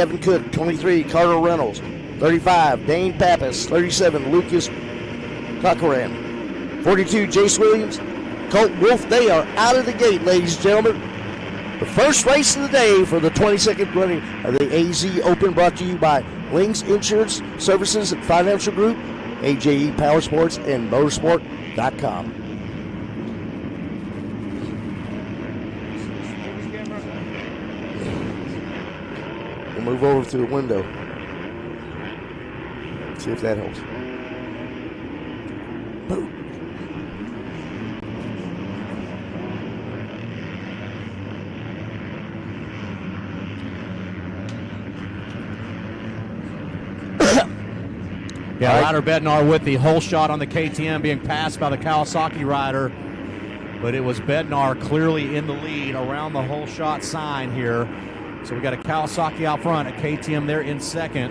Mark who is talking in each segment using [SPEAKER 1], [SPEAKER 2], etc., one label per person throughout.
[SPEAKER 1] Devin Cook, 23, Carter Reynolds, 35, Dane Pappas, 37, Lucas Cochran, 42, Jace Williams, Colt Wolf. They are out of the gate, ladies and gentlemen. The first race of the day for the 22nd running of the AZ Open, brought to you by Lings Insurance Services and Financial Group, AJE Power Sports, and Motorsport.com. We'll move over to the window. See if that helps. Boom.
[SPEAKER 2] Yeah, right. Ryder Bednar with the hole shot on the KTM, being passed by the Kawasaki rider. But it was Bednar clearly in the lead around the hole shot sign here. So we got a Kawasaki out front, a KTM there in second.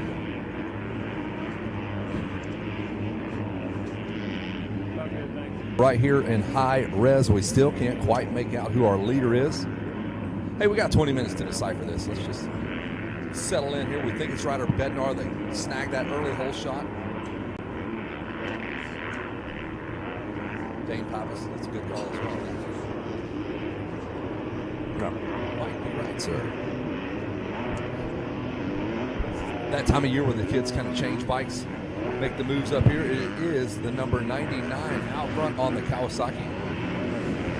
[SPEAKER 3] Right here in high res, we still can't quite make out who our leader is. Hey, we got 20 minutes to decipher this. Let's just settle in here. We think it's Ryder Bednar. They snagged that early hole shot. Dane Pappas, that's a good call as well.
[SPEAKER 1] No.
[SPEAKER 3] Might be right, sir. That time of year when the kids kind of change bikes, make the moves up here. It is the number 99 out front on the Kawasaki.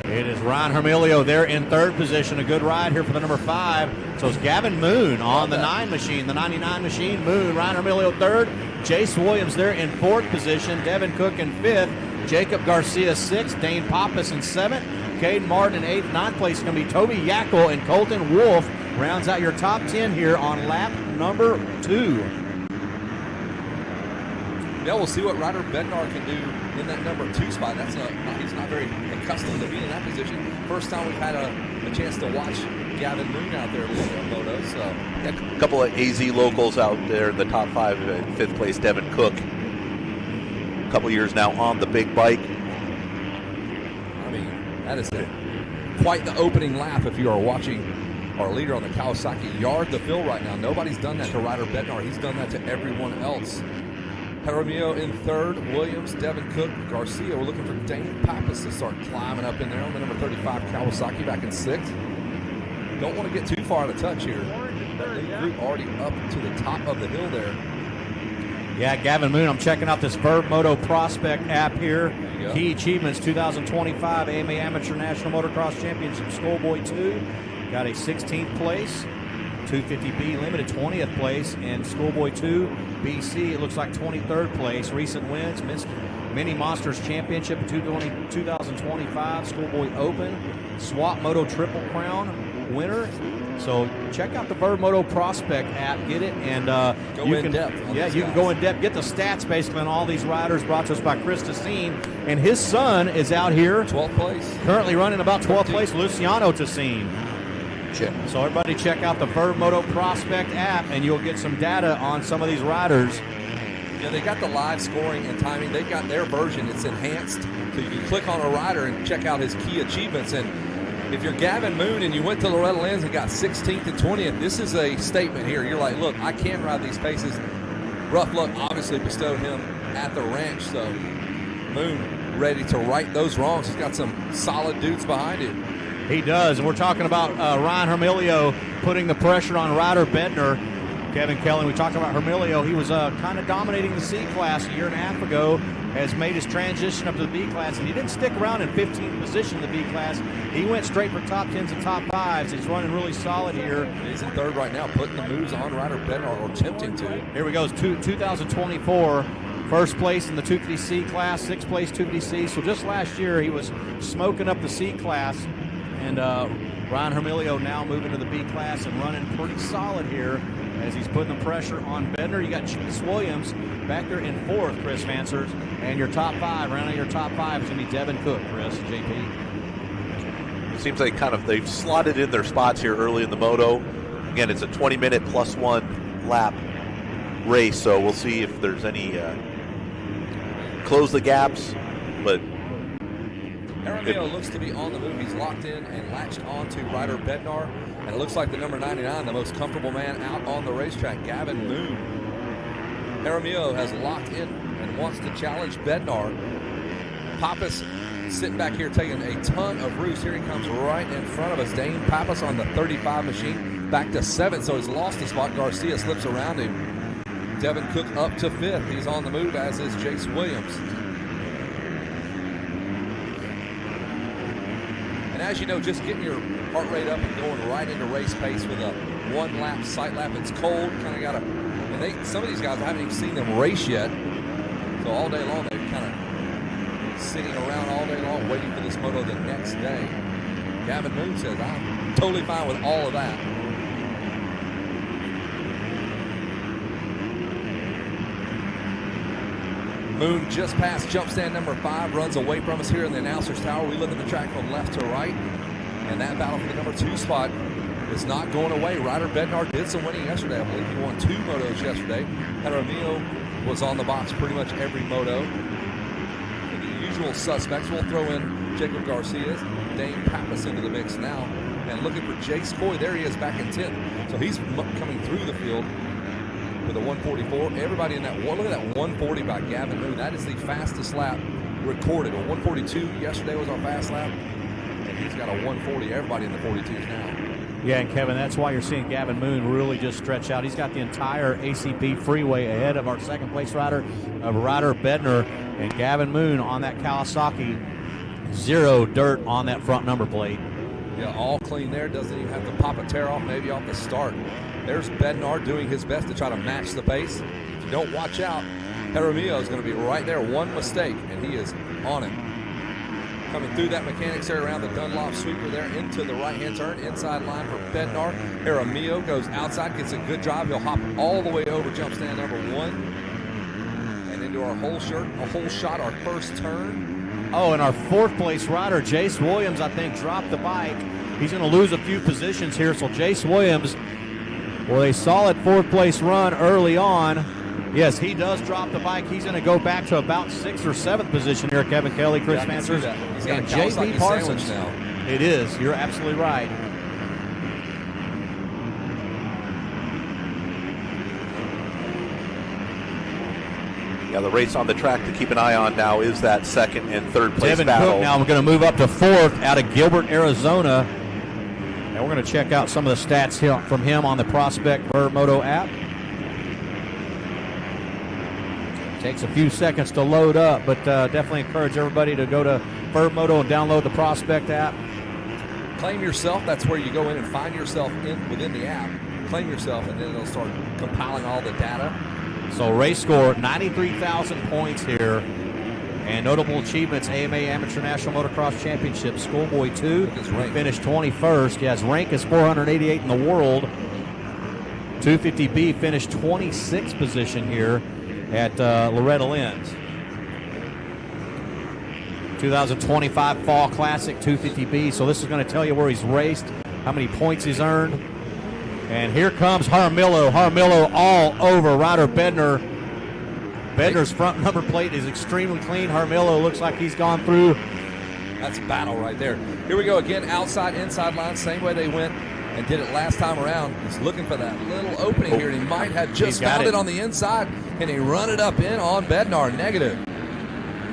[SPEAKER 2] It is Ryan Hermelio there in third position. A good ride here for the number 5. So it's Gavin Moon on the 9 machine, the 99 machine. Moon, Ryan Hermelio third. Jace Williams there in fourth position. Devin Cook in fifth. Jacob Garcia sixth. Dane Pappas in seventh. Caden Martin in eighth. Ninth place is going to be Toby Yackel and Colton Wolf. Rounds out your top 10 here on lap number 2.
[SPEAKER 3] Yeah, we'll see what Ryder Bednar can do in that number 2 spot. He's not very accustomed to being in that position. First time we've had a chance to watch Gavin Moon out there leading a moto. So
[SPEAKER 4] a couple of AZ locals out there in the top 5. In fifth place, Devin Cook. A couple years now on the big bike.
[SPEAKER 3] I mean, that is quite the opening lap if you are watching our leader on the Kawasaki yard the fill right now. Nobody's done that to Ryder Bednar. He's done that to everyone else. Jaramillo in third, Williams, Devin Cook, Garcia. We're looking for Dane Pappas to start climbing up in there on the number 35 Kawasaki back in sixth. Don't want to get too far out of touch here. That lead group already up to the top of the hill there.
[SPEAKER 2] Yeah, Gavin Moon, I'm checking out this B Moto Prospect app here. Key achievements, 2025 AMA Amateur National Motocross Championship Schoolboy 2. Got a 16th place. 250B Limited 20th place, and Schoolboy 2 BC, it looks like 23rd place. Recent wins, Mini Monsters Championship 2025, Schoolboy Open, Swap Moto Triple Crown winner. So check out the B Moto Prospect app, get it, and you can go in depth, get the stats basically on all these riders. Brought to us by Chris Tessine, and his son is out here,
[SPEAKER 3] 12th place,
[SPEAKER 2] currently running about 12th place, Luciano Tessine. So everybody check out the B Moto Prospect app, and you'll get some data on some of these riders.
[SPEAKER 3] Yeah, they got the live scoring and timing. They've got their version. It's enhanced, so you can click on a rider and check out his key achievements. And if you're Gavin Moon and you went to Loretta Lynn's and got 16th and 20th, this is a statement here. You're like, look, I can ride these paces. Rough luck obviously bestowed him at the ranch, so Moon ready to right those wrongs. He's got some solid dudes behind him.
[SPEAKER 2] He does, and we're talking about Ryan Hermelio putting the pressure on Ryder Bednar. Kevin Kelly, we talked about Hermelio. He was kind of dominating the C class a year and a half ago, has made his transition up to the B class, and he didn't stick around in 15th position in the B class. He went straight for top 10s and top 5s. He's running really solid here.
[SPEAKER 3] He's in third right now, putting the moves on Ryder Bednar, or attempting to.
[SPEAKER 2] Here we go, 2024. First place in the 250C class, 6th place 250C. So just last year he was smoking up the C class. And Ryan Hermelio now moving to the B class and running pretty solid here as he's putting the pressure on Bednar. You got Chase Williams back there in fourth, Chris Vansers. And your top 5, rounding your top 5 is going to be Devin Cook, Chris, JP.
[SPEAKER 4] It seems like they've slotted in their spots here early in the moto. Again, it's a 20-minute plus 1 lap race, so we'll see if there's any close the gaps, but
[SPEAKER 3] Jaramillo looks to be on the move. He's locked in and latched on to Ryder Bednar. And it looks like the number 99, the most comfortable man out on the racetrack, Gavin Moon. Jaramillo has locked in and wants to challenge Bednar. Pappas sitting back here taking a ton of roost. Here he comes right in front of us. Dane Pappas on the 35 machine, back to 7th, so he's lost a spot. Garcia slips around him. Devin Cook up to 5th. He's on the move, as is Jace Williams. And as you know, just getting your heart rate up and going right into race pace with a 1-lap sight lap. It's cold, kind of got to, and some of these guys, I haven't even seen them race yet. So all day long, they're kind of sitting around all day long waiting for this moto the next day. Gavin Moon says, I'm totally fine with all of that. Moon just past jump stand number 5, runs away from us here in the announcer's tower. We look at the track from left to right, and that battle for the number 2 spot is not going away. Ryder Bednar did some winning yesterday. I believe he won 2 motos yesterday. Jaramillo was on the box pretty much every moto. And the usual suspects, we'll throw in Jacob Garcia, Dane Pappas into the mix now. And looking for Jace Coy, there he is back in 10th. So he's coming through the field with a 144. Everybody in that one, look at that 140 by Gavin Moon. That is the fastest lap recorded. A 142 yesterday was our fast lap, and he's got a 140. Everybody in the 42s now.
[SPEAKER 2] Yeah, and Kevin, that's why you're seeing Gavin Moon really just stretch out. He's got the entire ACP freeway ahead of our second place rider, Ryder Bednar, and Gavin Moon on that Kawasaki. 0 dirt on that front number plate.
[SPEAKER 3] Yeah, all clean there. Doesn't even have to pop a tear off maybe off the start. There's Bednar doing his best to try to match the pace. If you don't watch out, Jaramillo is going to be right there. One mistake, and he is on it. Coming through that mechanics area around the Dunlop sweeper there into the right-hand turn. Inside line for Bednar. Jaramillo goes outside, gets a good drive. He'll hop all the way over jump stand number 1. And into our whole shot, our first turn.
[SPEAKER 2] Oh, and our 4th place rider, Jace Williams, I think, dropped the bike. He's going to lose a few positions here. So Jace Williams, with a solid 4th place run early on. Yes, he does drop the bike. He's going to go back to about 6th or 7th position here. Kevin Kelly, Chris Mansers,
[SPEAKER 3] he's got a
[SPEAKER 2] JB Parsons
[SPEAKER 3] now.
[SPEAKER 2] It is. You're absolutely right.
[SPEAKER 4] Yeah, the race on the track to keep an eye on now is that 2nd and 3rd place
[SPEAKER 2] Devin
[SPEAKER 4] battle.
[SPEAKER 2] Cook now we're going to move up to 4th out of Gilbert, Arizona. And we're going to check out some of the stats here from him on the Prospect B Moto app. Takes a few seconds to load up, but definitely encourage everybody to go to B Moto and download the Prospect app.
[SPEAKER 3] Claim yourself. That's where you go in and find yourself within the app. Claim yourself, and then it'll start compiling all the data.
[SPEAKER 2] So race score, 93,000 points here. And notable achievements, AMA Amateur National Motocross Championship, Schoolboy 2, finished 21st. Yeah, his rank is 488 in the world. 250B finished 26th position here at Loretta Lynn's. 2025 Fall Classic 250B. So this is going to tell you where he's raced, how many points he's earned. And here comes Jaramillo. Jaramillo all over Ryder Bednar. Bednar's front number plate is extremely clean. Jaramillo looks like he's gone through.
[SPEAKER 3] That's battle right there. Here we go again, outside, inside line, same way they went and did it last time around. He's looking for that little opening here, and he might have just found it on the inside, and he run it up in on Bednar, negative.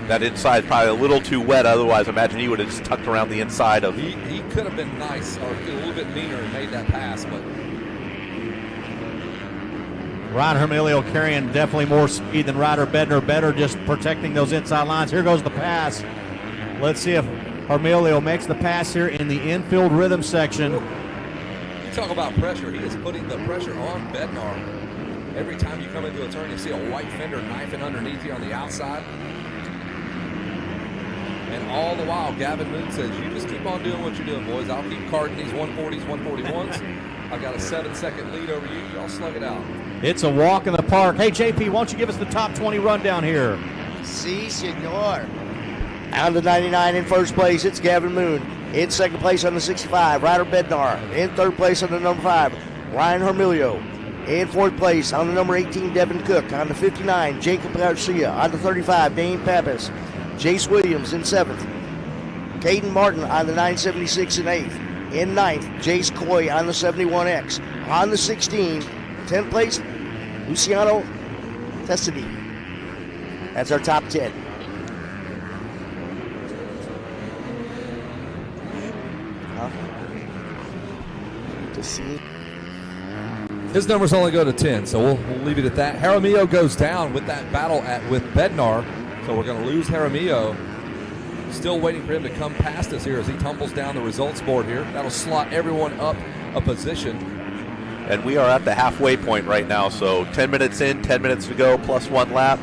[SPEAKER 4] That inside is probably a little too wet, otherwise I imagine he would have just tucked around the inside of.
[SPEAKER 3] He could have been nice or a little bit meaner and made that pass, but
[SPEAKER 2] Ryan Jaramillo carrying definitely more speed than Ryder Bednar. Better just protecting those inside lines. Here goes the pass. Let's see if Jaramillo makes the pass here in the infield rhythm section.
[SPEAKER 3] You talk about pressure. He is putting the pressure on Bednar. Every time you come into a turn, you see a white fender knifing underneath you on the outside. And all the while, Gavin Moon says, you just keep on doing what you're doing, boys. I'll keep carting these 140s, 141s. I've got a 7-second lead over you. Y'all slug it out.
[SPEAKER 2] It's a walk in the park. Hey, JP, why don't you give us the top 20 rundown here?
[SPEAKER 1] Si, senor. Out of the 99 in first place, it's Gavin Moon. In second place on the 65, Ryder Bednar. In third place on the number 5, Ryan Jaramillo. In fourth place on the number 18, Devin Cook. On the 59, Jacob Garcia. On the 35, Dane Pappas. Jace Williams in 7th. Caden Martin on the 976 in 8th. In 9th, Jace Coy on the 71X. On the 16, 10th place, Luciano Tessidi. That's our top 10. To see.
[SPEAKER 3] His numbers only go to 10, so we'll leave it at that. Jaramillo goes down with that battle with Bednar, so we're going to lose Jaramillo. Still waiting for him to come past us here as he tumbles down the results board here. That'll slot everyone up a position.
[SPEAKER 4] And we are at the halfway point right now, so 10 minutes in, 10 minutes to go, plus 1 lap.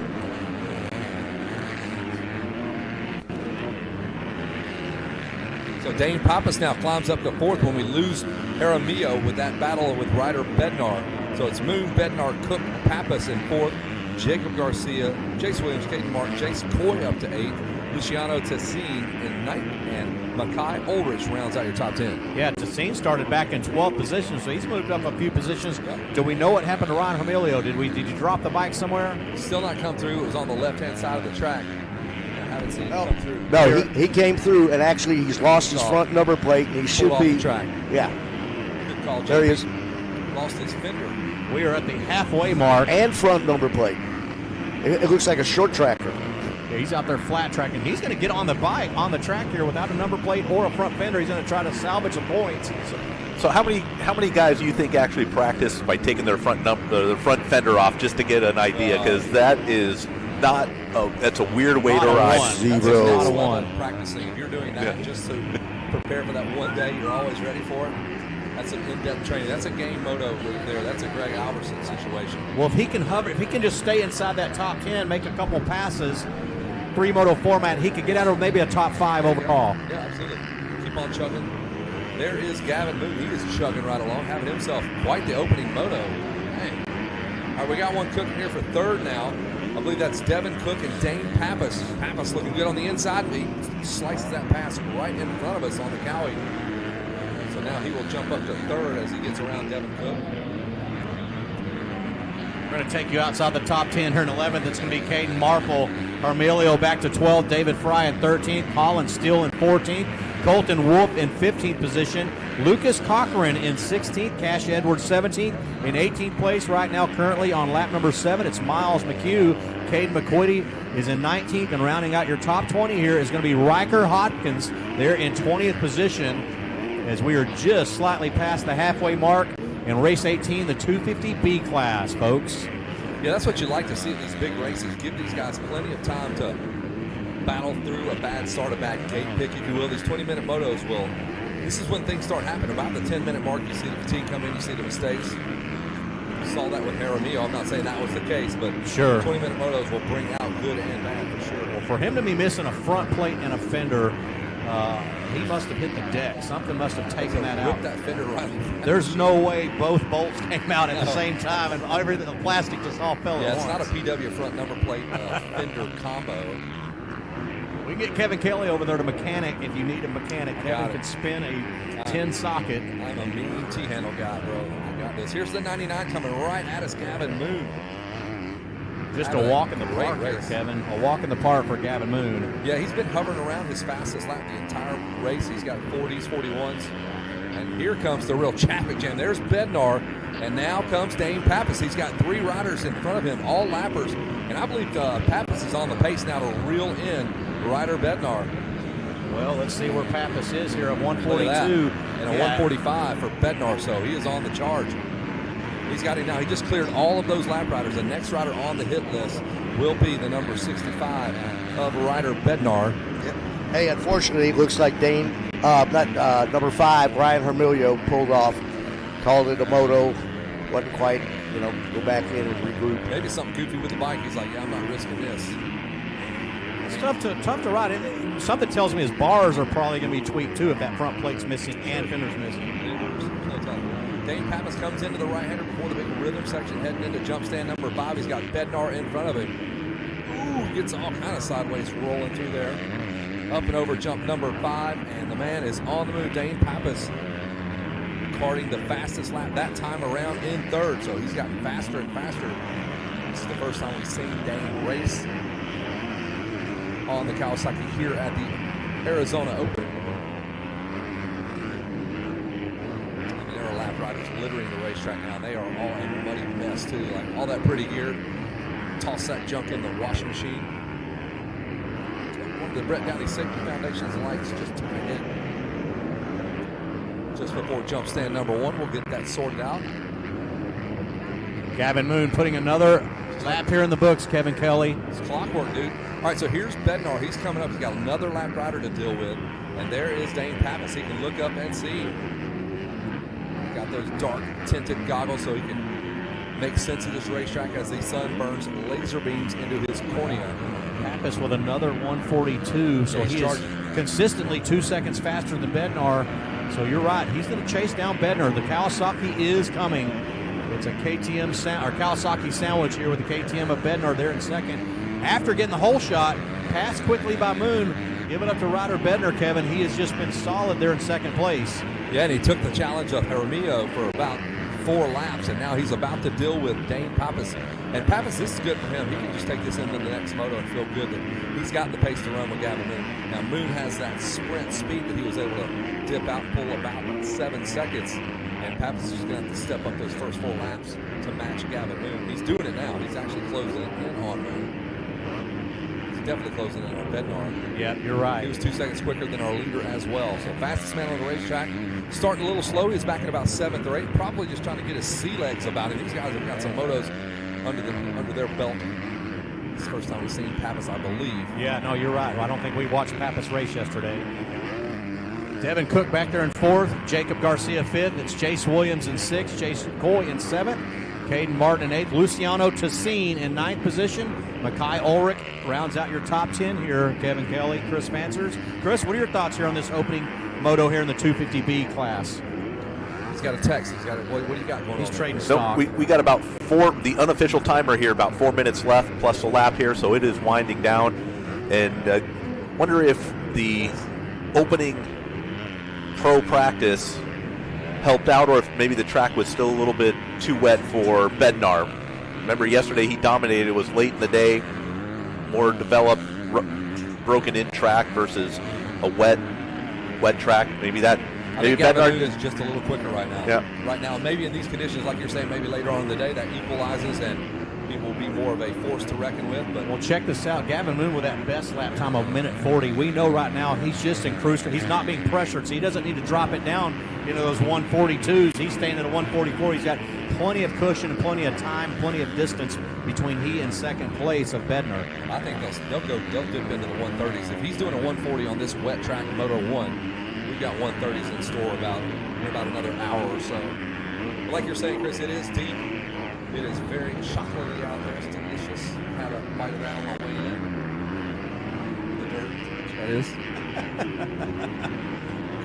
[SPEAKER 3] So Dane Pappas now climbs up to 4th when we lose Jaramillo with that battle with Ryder Bednar. So it's Moon, Bednar, Cook, Pappas in 4th, Jacob Garcia, Jace Williams, Caden Martin, Jace Coy up to 8th, Luciano Tessine in 9th, and Makai Ulrich rounds out your top 10.
[SPEAKER 2] Yeah, Tessine started back in 12th position, so he's moved up a few positions. Do we know what happened to Ryan Jaramillo? Did you drop the bike somewhere?
[SPEAKER 3] Still not come through. It was on the left-hand side of the track. I haven't seen him come through.
[SPEAKER 1] No, he came through, and actually he's lost his front number plate, and he should
[SPEAKER 3] off
[SPEAKER 1] be.
[SPEAKER 3] the track.
[SPEAKER 1] Yeah.
[SPEAKER 3] Good call,
[SPEAKER 1] There he
[SPEAKER 3] JP.
[SPEAKER 1] is.
[SPEAKER 3] Lost his fender.
[SPEAKER 2] We are at the halfway mark.
[SPEAKER 1] And front number plate. It looks like a short tracker.
[SPEAKER 2] Yeah, he's out there flat tracking. He's going to get on the bike, on the track here without a number plate or a front fender. He's going to try to salvage some points.
[SPEAKER 4] So how many guys do you think actually practice by taking their front fender off just to get an idea? Because that is not. That's a weird way to ride.
[SPEAKER 3] That's a lot of one practicing. If you're doing that just to prepare for that one day, you're always ready for it. That's an in-depth training. That's a game moto right there. That's a Greg Alberson situation.
[SPEAKER 2] Well, if he can hover, if he can just stay inside that top 10, make a couple passes, 3 moto format, he could get out of maybe a top 5 overall.
[SPEAKER 3] Yeah, absolutely. Keep on chugging. There is Gavin Moon. He is chugging right along, having himself quite the opening moto. Dang. All right, we got one cooking here for 3rd now. I believe that's Devin Cook and Dane Pappas. Pappas looking good on the inside. He slices that pass right in front of us on the Cowie. So now he will jump up to 3rd as he gets around Devin Cook.
[SPEAKER 2] We're going to take you outside the top 10 here in 11th. It's going to be Caden Marple. Jaramillo back to 12th. David Fry in 13th. Colin Steele in 14th. Colton Wolf in 15th position. Lucas Cochran in 16th. Cash Edwards 17th. In 18th place right now currently on lap number 7. It's Miles McHugh. Caden McQuitty is in 19th. And rounding out your top 20 here is going to be Riker Hopkins. They're in 20th position as we are just slightly past the halfway mark in race 18, the 250B class, folks.
[SPEAKER 3] Yeah, that's what you like to see at these big races. Give these guys plenty of time to battle through a bad start, a bad gate pick, if you will. These 20-minute motos will. This is when things start happening. About the 10-minute mark, you see the fatigue come in, you see the mistakes. You saw that with Jaramillo. I'm not saying that was the case, but
[SPEAKER 2] sure,
[SPEAKER 3] 20-minute motos will bring out good and bad for sure.
[SPEAKER 2] Well, for him to be missing a front plate and a fender, he must have hit the deck. Something must have taken that out.
[SPEAKER 3] That fender right.
[SPEAKER 2] There's no way both bolts came out at the same time, and everything, the plastic just all fell at once.
[SPEAKER 3] Yeah, it's not a PW front number plate fender combo.
[SPEAKER 2] We can get Kevin Kelly over there to mechanic if you need a mechanic. Kevin can spin a 10 socket.
[SPEAKER 3] I'm a mean T-handle guy, bro. I got this. Here's the 99 coming right at us, Gavin Moon.
[SPEAKER 2] Just a walk in the park here, Kevin. A walk in the park for Gavin Moon.
[SPEAKER 3] Yeah, he's been hovering around his fastest lap the entire race. He's got 40s, 41s. And here comes the real traffic jam. There's Bednar, and now comes Dane Pappas. He's got 3 riders in front of him, all lappers. And I believe Pappas is on the pace now to reel in Ryder Bednar.
[SPEAKER 2] Well, let's see where Pappas is here at 142.
[SPEAKER 3] And a 145 for Bednar, so he is on the charge. He's got him now. He just cleared all of those lap riders. The next rider on the hit list will be the number 65 of Ryder Bednar.
[SPEAKER 1] Yep. Hey, unfortunately, it looks like number 5, Ryan Jaramillo, pulled off, called it a moto, wasn't quite, go back in and regroup.
[SPEAKER 3] Maybe something goofy with the bike. He's like, yeah, I'm not risking this.
[SPEAKER 2] It's tough to ride. Something tells me his bars are probably going to be tweaked too if that front plate's missing and fender's missing.
[SPEAKER 3] Dane Pappas comes into the right-hander before the big rhythm section, heading into jump stand number 5. He's got Bednar in front of him. Ooh, gets all kind of sideways rolling through there. Up and over jump number 5, and the man is on the move. Dane Pappas carting the fastest lap that time around in 3rd, so he's gotten faster and faster. This is the first time we've seen Dane race on the Kawasaki here at the Arizona Open. littering the racetrack now. They are all in a muddy mess too. Like all that pretty gear, toss that junk in the washing machine. One of the Brett Downey Safety Foundation's lights just turned in. Just before jump stand number 1, we'll get that sorted out.
[SPEAKER 2] Gavin Moon putting another lap here in the books, Kevin Kelly.
[SPEAKER 3] It's clockwork, dude. All right, so here's Bednar. He's coming up. He's got another lap rider to deal with. And there is Dane Pappas. He can look up and see. Got those dark tinted goggles so he can make sense of this racetrack as the sun burns laser beams into his cornea.
[SPEAKER 2] Pappas with another 142, so he is consistently 2 seconds faster than Bednar. So you're right, he's going to chase down Bednar. The Kawasaki is coming. It's a KTM or Kawasaki sandwich here with the KTM of Bednar there in second. After getting the whole shot, passed quickly by Moon. Give it up to Ryder Bednar, Kevin. He has just been solid there in second place.
[SPEAKER 3] Yeah, and he took the challenge of Jaramillo for about 4 laps, and now he's about to deal with Dane Pappas. And Pappas, this is good for him. He can just take this into the next moto and feel good that he's got the pace to run with Gavin Moon. Now, Moon has that sprint speed that he was able to dip out and pull about 7 seconds. And Pappas is just going to have to step up those first 4 laps to match Gavin Moon. He's doing it now. He's actually closing it in on Moon. He's definitely closing in on Bednar.
[SPEAKER 2] Yeah, you're right.
[SPEAKER 3] He was 2 seconds quicker than our leader as well. So fastest man on the racetrack. Starting a little slow. He's back in about 7th or 8th. Probably just trying to get his sea legs about him. These guys have got some motos under their belt. It's the first time we've seen Pappas, I believe.
[SPEAKER 2] Yeah, no, you're right. I don't think we watched Pappas race yesterday. Devin Cook back there in 4th. Jacob Garcia 5th. It's Chase Williams in 6th. Jason Coy in 7th. Caden Martin in 8th. Luciano Tassine in 9th position. Makai Ulrich rounds out your top 10 here. Kevin Kelly, Chris Mansers. Chris, what are your thoughts here on this opening moto here in the 250B class?
[SPEAKER 3] He's got a text. He's got a, what do you got going on?
[SPEAKER 2] He's trading stock.
[SPEAKER 4] We got about 4, the unofficial timer here, about 4 minutes left plus a lap here, so it is winding down. And wonder if the opening pro practice helped out, or if maybe the track was still a little bit too wet for Bednar. Remember yesterday he dominated. It was late in the day, more developed, broken in track versus a wet track. Maybe that.
[SPEAKER 3] I think Gavin Moon is just a little quicker right now.
[SPEAKER 4] Yeah.
[SPEAKER 3] Right now, maybe in these conditions, like you're saying, maybe later on in the day that equalizes and he will be more of a force to reckon with. But
[SPEAKER 2] well, check this out. Gavin Moon with that best lap time of 1:40. We know right now he's just in cruise. He's not being pressured, so he doesn't need to drop it down into those 142s. He's staying at a 144. He's got plenty of cushion, plenty of time, plenty of distance between he and second place of Bednar.
[SPEAKER 3] I think they'll dip into the 130s. If he's doing a 140 on this wet track Moto 1, we've got 130s in store in about another hour or so. But like you're saying, Chris, it is deep. It is very chocolatey out there. It's delicious. Had a bite of that on my way in. The dirt. That is.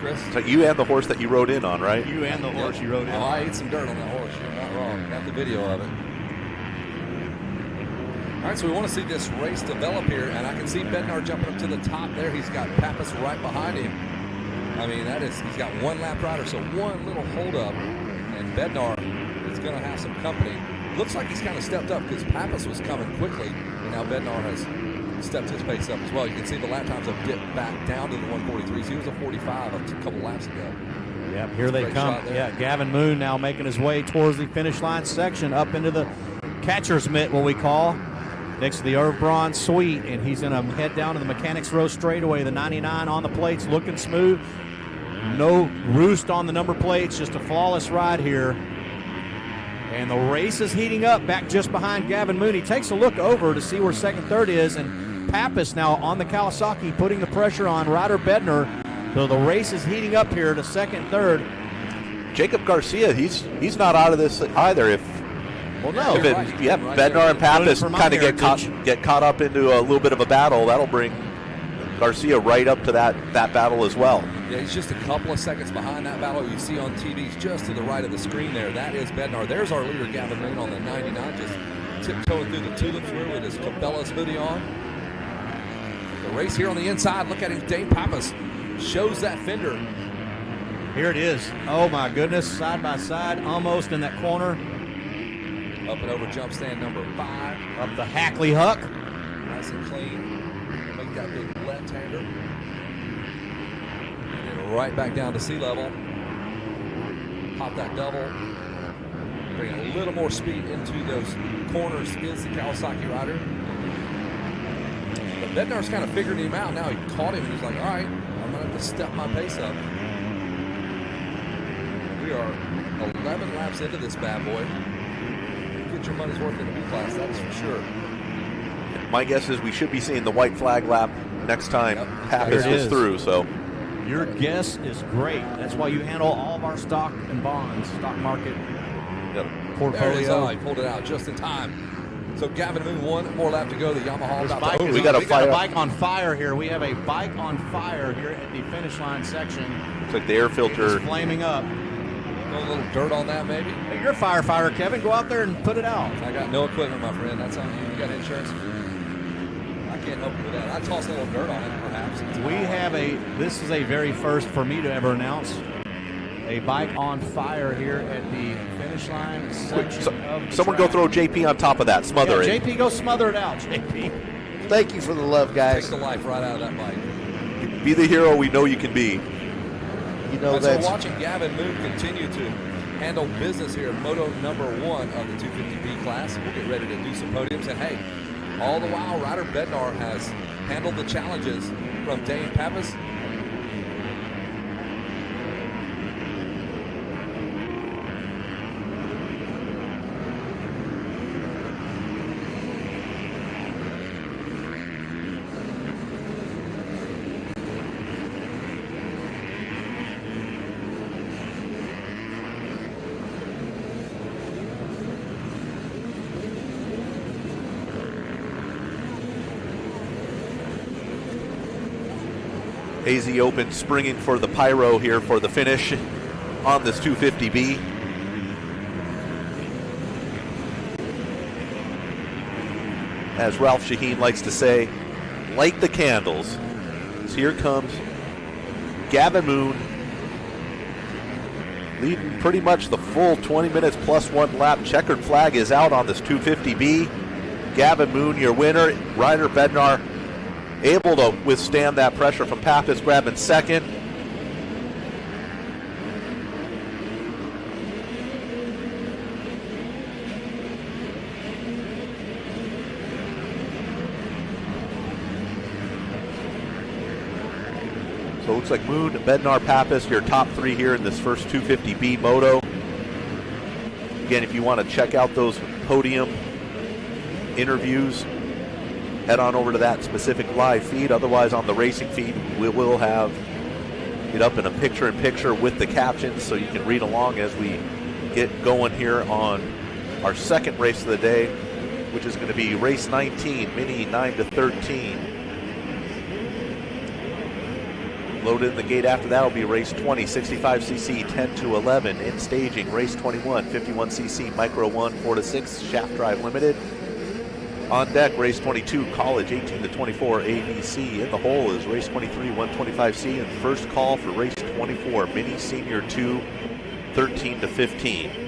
[SPEAKER 3] Chris?
[SPEAKER 4] So you and the horse that you rode in on, right?
[SPEAKER 2] You and the horse you rode in
[SPEAKER 3] Oh,
[SPEAKER 2] on.
[SPEAKER 3] I ate some dirt on that horse. You're not wrong. Got the video of it. All right, so we want to see this race develop here, and I can see Bednar jumping up to the top there. He's got Pappas right behind him. I mean, he's got 1 lap rider, so one little hold up, and Bednar is going to have some company. Looks like he's kind of stepped up because Pappas was coming quickly, and now Bednar has stepped his pace up as well. You can see the lap times have dipped back down to the 143s. He was a 45 a couple laps ago.
[SPEAKER 2] Yep, here they come. Yeah, Gavin Moon now making his way towards the finish line section, up into the catcher's mitt, what we call, next to the Irv Braun suite, and he's going to head down to the Mechanics Row straightaway. The 99 on the plates, looking smooth. No roost on the number plates, just a flawless ride here. And the race is heating up back just behind Gavin Moon. He takes a look over to see where second, third is, and Pappas now on the Kawasaki putting the pressure on Ryder Bednar. So the race is heating up here to second, third.
[SPEAKER 4] Jacob Garcia, he's not out of this either. Bednar and Pappas kind of get caught up into a little bit of a battle. That'll bring Garcia right up to that battle as well.
[SPEAKER 3] Yeah, he's just a couple of seconds behind that battle you see on TVs just to the right of the screen there. That is Bednar. There's our leader, Gavin Moon, on the 99, just tiptoeing through the tulips room with his Cabela's hoodie on. The race here on the inside. Look at him. Dane Pappas shows that fender.
[SPEAKER 2] Here it is. Oh, my goodness. Side by side, almost in that corner.
[SPEAKER 3] Up and over jump stand number 5.
[SPEAKER 2] Up the Hackley Huck.
[SPEAKER 3] Nice and clean. Make that big left-hander. And then right back down to sea level. Pop that double. bringing a little more speed into those corners is the Kawasaki rider. But Bednar's kind of figured him out now. He caught him and he's like, all right, I'm going to have to step my pace up. We are 11 laps into this bad boy. Get your money's worth in the B class, that is for sure.
[SPEAKER 4] My guess is we should be seeing the white flag lap next time Pappas is through. So
[SPEAKER 2] your guess is great. That's why you handle all of our stock and bonds, stock market portfolio.
[SPEAKER 3] There it is. He pulled it out just in time. So Gavin Moon, one more lap to go. The Yamaha about to
[SPEAKER 2] we got a bike on fire here. We have a bike on fire here at the finish line section.
[SPEAKER 4] Looks like the air filter
[SPEAKER 2] is flaming up.
[SPEAKER 3] A little dirt on that, maybe.
[SPEAKER 2] Hey, you're a firefighter, Kevin. Go out there and put it out.
[SPEAKER 3] I got no equipment, my friend. That's on you. You got insurance. I can't help you with that. I toss a little dirt on it, perhaps.
[SPEAKER 2] We have this is a very first for me to ever announce, a bike on fire here at the finish line section of the
[SPEAKER 4] someone
[SPEAKER 2] track.
[SPEAKER 4] go throw JP on top of that. Smother it.
[SPEAKER 2] JP, go smother it out, JP.
[SPEAKER 1] Thank you for the love, guys.
[SPEAKER 3] Take the life right out of that bike.
[SPEAKER 4] Be the hero we know you can be.
[SPEAKER 1] You know
[SPEAKER 3] so watching Gavin Moon continue to handle business here at Moto number 1 of the 250B class. We'll get ready to do some podiums. And hey, all the while, Ryder Bednar has handled the challenges from Dane Pappas.
[SPEAKER 4] AZ Open springing for the pyro here for the finish on this 250B. As Ralph Shaheen likes to say, light the candles. So here comes Gavin Moon, leading pretty much the full 20 minutes plus 1 lap. Checkered flag is out on this 250B. Gavin Moon, your winner. Ryder Bednar able to withstand that pressure from Pappas, grabbing second. So it looks like Moon, Bednar, Pappas, your top 3 here in this first 250B Moto. Again, if you want to check out those podium interviews, head on over to that specific live feed. Otherwise, on the racing feed, we will have it up in a picture-in-picture with the captions so you can read along as we get going here on our second race of the day, which is going to be race 19, mini 9 to 13. Loaded in the gate after that will be race 20, 65cc 10 to 11. In staging, race 21, 51cc micro 1, 4 to 6, shaft drive limited. On deck, race 22, college 18 to 24, ABC. In the hole is race 23, 125C, and first call for race 24, mini senior 2, 13 to 15.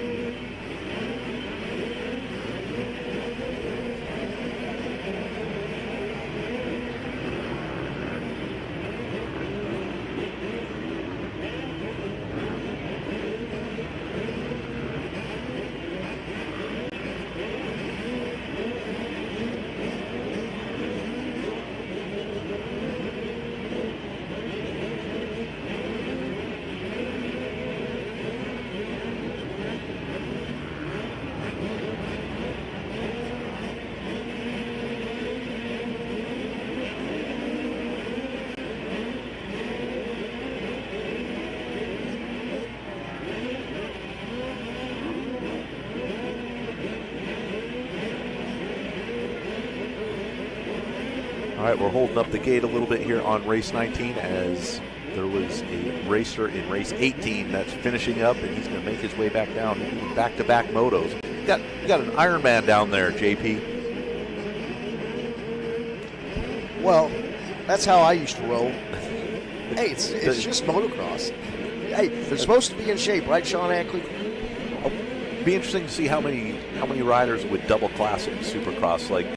[SPEAKER 4] All right, we're holding up the gate a little bit here on race 19 as there was a racer in race 18 that's finishing up, and he's going to make his way back down. Back-to-back motos. You got an Ironman down there, JP.
[SPEAKER 1] Well, that's how I used to roll. Hey, it's just motocross. Hey, they're supposed to be in shape, right, Sean Ackley?
[SPEAKER 4] Be interesting to see how many riders would double classic Supercross. Like